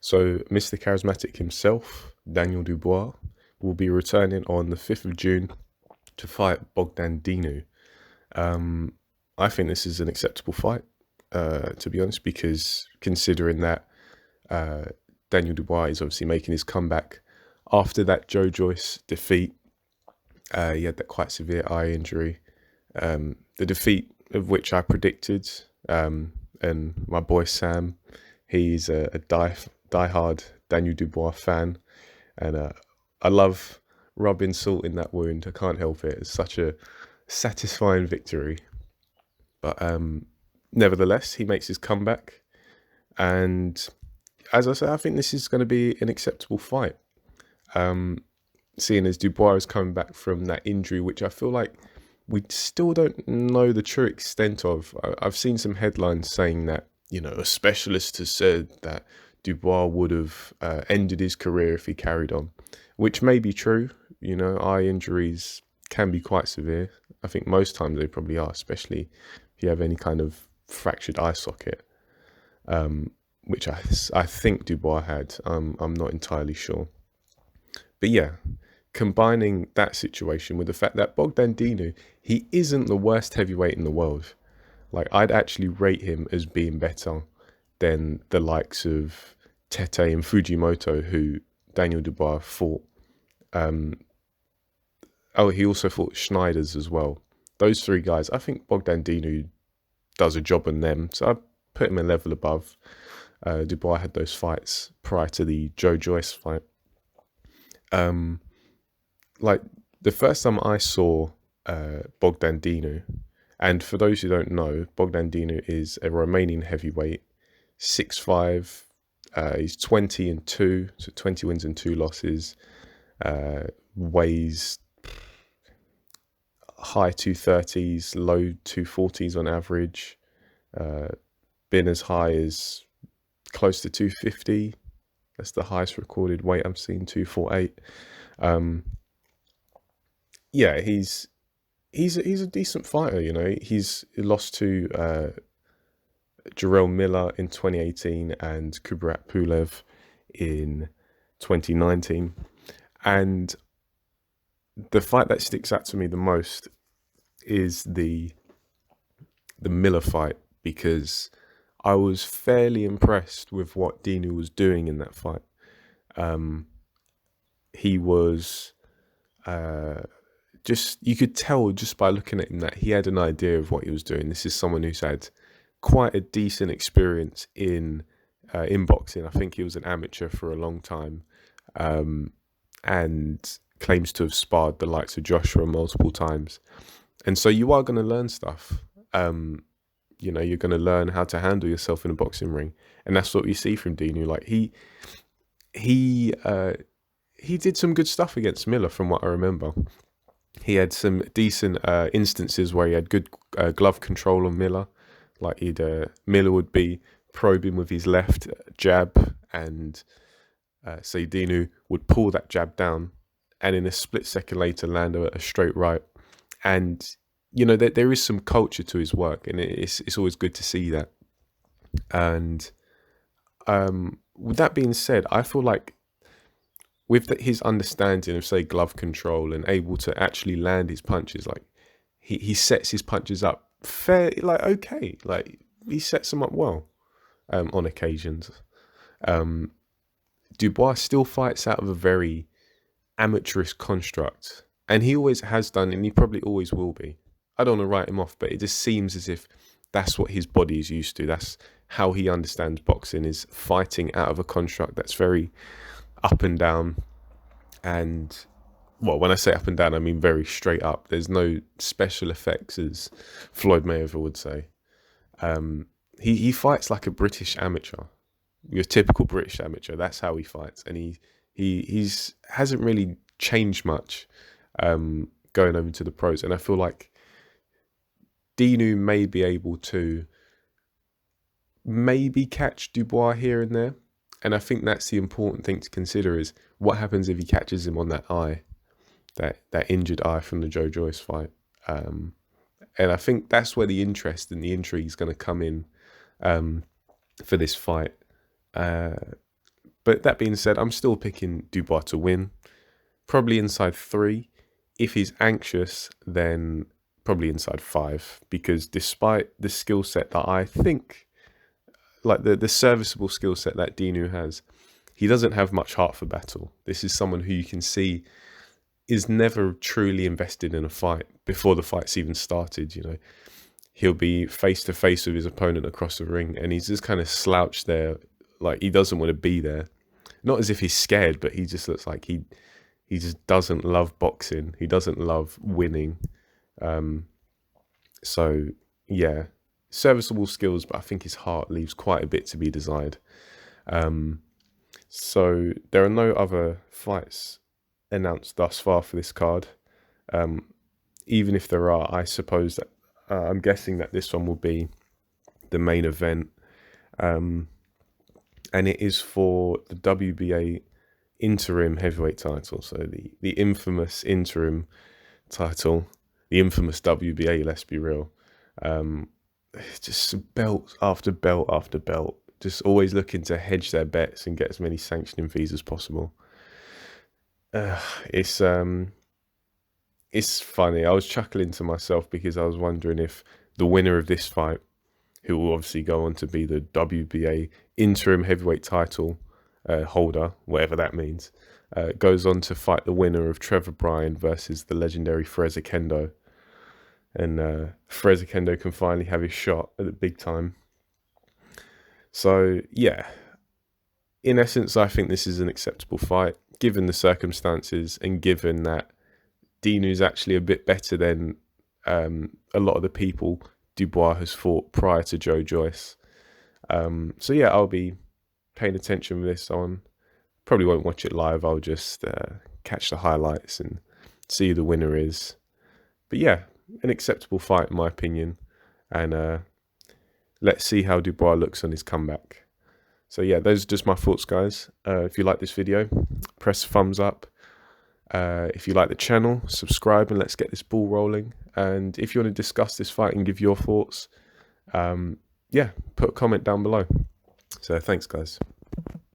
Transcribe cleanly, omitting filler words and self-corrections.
So, Mr. Charismatic himself, Daniel Dubois, will be returning on the 5th of June to fight Bogdan Dinu. I think this is an acceptable fight, to be honest, because considering that uh, Daniel Dubois is obviously making his comeback after that Joe Joyce defeat. He had that quite severe eye injury. The defeat of which I predicted, and my boy Sam, he's a die-hard Daniel Dubois fan, and I love rubbing salt in that wound. I can't help it. It's such a satisfying victory. But nevertheless, he makes his comeback, and as I say, I think this is going to be an acceptable fight. Seeing as Dubois is coming back from that injury, which I feel like we still don't know the true extent of. I've seen some headlines saying that, a specialist has said that Dubois would have ended his career if he carried on, which may be true. Eye injuries can be quite severe. I think most times they probably are, especially if you have any kind of fractured eye socket, which I think Dubois had. I'm not entirely sure. But yeah, combining that situation with the fact that Bogdan Dinu, he isn't the worst heavyweight in the world. Like, I'd actually rate him as being better than the likes of Tete and Fujimoto, who Daniel Dubois fought. He also fought Schneiders as well. Those three guys, I think Bogdan Dinu does a job on them, so I put him a level above. Dubois had those fights prior to the Joe Joyce fight. Like, the first time I saw Bogdan Dinu, and for those who don't know, Bogdan Dinu is a Romanian heavyweight, 6'5". He's 20-2, so 20 wins and 2 losses. Weighs high 230s, low 240s on average. Been as high as close to 250. That's the highest recorded weight I've seen, 248. Yeah, he's a decent fighter. He's lost to Jarrell Miller in 2018 and Kubrat Pulev in 2019. And the fight that sticks out to me the most is the Miller fight, because I was fairly impressed with what Dinu was doing in that fight. He was you could tell just by looking at him that he had an idea of what he was doing. This is someone who's had quite a decent experience in boxing. I think he was an amateur for a long time, and claims to have sparred the likes of Joshua multiple times. And so you are going to learn stuff. You're going to learn how to handle yourself in a boxing ring, and that's what we see from Dinu. Like, he did some good stuff against Miller, from what I remember. He had some decent instances where he had good glove control on Miller. Like, Miller would be probing with his left jab, and say Dinu would pull that jab down, and in a split second later land a straight right. And there is some culture to his work, and it's always good to see that. And with that being said, I feel like with his understanding of, say, glove control and able to actually land his punches, like he sets his punches up fair, like okay, like he sets them up well on occasions. Dubois still fights out of a very amateurish construct, and he always has done, and he probably always will be. I don't want to write him off, but it just seems as if that's what his body is used to. That's how he understands boxing, is fighting out of a construct that's very up and down. And, well, when I say up and down, I mean very straight up. There's no special effects, as Floyd Mayweather would say. He fights like a British amateur, your typical British amateur. That's how he fights, and he hasn't really changed much going over to the pros. And I feel like Dinu may be able to maybe catch Dubois here and there. And I think that's the important thing to consider, is what happens if he catches him on that eye, that injured eye from the Joe Joyce fight. And I think that's where the interest and the intrigue is going to come in for this fight. But that being said, I'm still picking Dubois to win. Probably inside 3. If he's anxious, then probably inside 5. Because despite the skill set that I think, like the serviceable skill set that Dinu has, he doesn't have much heart for battle. This is someone who you can see is never truly invested in a fight before the fight's even started. You know, he'll be face to face with his opponent across the ring, and he's just kind of slouched there, like he doesn't want to be there. Not as if he's scared, but he just looks like he just doesn't love boxing. He doesn't love winning. So yeah, serviceable skills, but I think his heart leaves quite a bit to be desired. So there are no other fights announced thus far for this card. Even if there are, I suppose that I'm guessing that this one will be the main event. And it is for the WBA interim heavyweight title. So the infamous interim title, the infamous WBA, let's be real. Just belt after belt after belt, just always looking to hedge their bets and get as many sanctioning fees as possible. It's funny. I was chuckling to myself because I was wondering if the winner of this fight, who will obviously go on to be the WBA interim heavyweight title holder, whatever that means, goes on to fight the winner of Trevor Bryan versus the legendary Fraser Kendo. And Fraser Kendo can finally have his shot at the big time. So, yeah, in essence, I think this is an acceptable fight, given the circumstances and given that Dinu's actually a bit better than a lot of the people Dubois has fought prior to Joe Joyce. So yeah, I'll be paying attention with this on. Probably won't watch it live. I'll just catch the highlights and see who the winner is. But yeah, an acceptable fight in my opinion. And let's see how Dubois looks on his comeback. So yeah, those are just my thoughts, guys. If you like this video, press thumbs up. If you like the channel, subscribe and let's get this ball rolling. And if you want to discuss this fight and give your thoughts, yeah, put a comment down below. So thanks, guys.